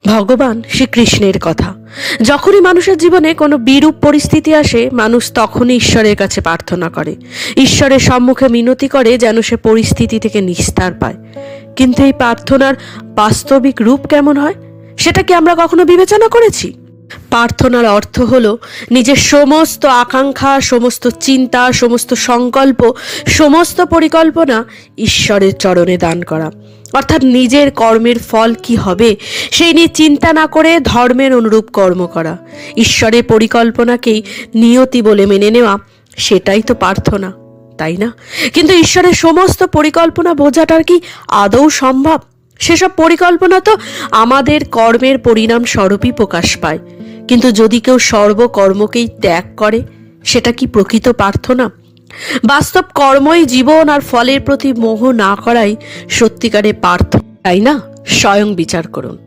ভগবান শ্রীকৃষ্ণের কথা। যখনই মানুষের জীবনে কোনো বিরূপ পরিস্থিতি আসে, মানুষ তখনই ঈশ্বরের কাছে প্রার্থনা করে, ঈশ্বরের সম্মুখে মিনতি করে যেন সে পরিস্থিতি থেকে নিস্তার পায়। কিন্তু এই প্রার্থনার বাস্তবিক রূপ কেমন হয়, সেটা কি আমরা কখনো বিবেচনা করেছি? প্রার্থনার অর্থ হলো নিজের সমস্ত আকাঙ্ক্ষা, সমস্ত চিন্তা, সমস্ত সংকল্প, সমস্ত পরিকল্পনা ঈশ্বরের চরণে দান করা। অর্থাৎ নিজের কর্মের ফল কি হবে সেই নিয়ে চিন্তা না করে ধর্মের অনুরূপ কর্ম করা, ঈশ্বরের পরিকল্পনাকেই নিয়তি বলে মেনে নেওয়া, সেটাই তো প্রার্থনা, তাই না? কিন্তু ঈশ্বরের সমস্ত পরিকল্পনা বোঝাটার কি আদৌ সম্ভব? সেসব পরিকল্পনা তো আমাদের কর্মের পরিণাম স্বরূপই প্রকাশ পায়। কিন্তু যদি কেউ সর্বকর্মকেই ত্যাগ করে, সেটা কি প্রকৃত প্রার্থনা? বাস্তব কর্মই জীবন, আর ফলের প্রতি মোহ না করাই সত্যিকারের প্রার্থনা, তাই না? স্বয়ং বিচার করুন।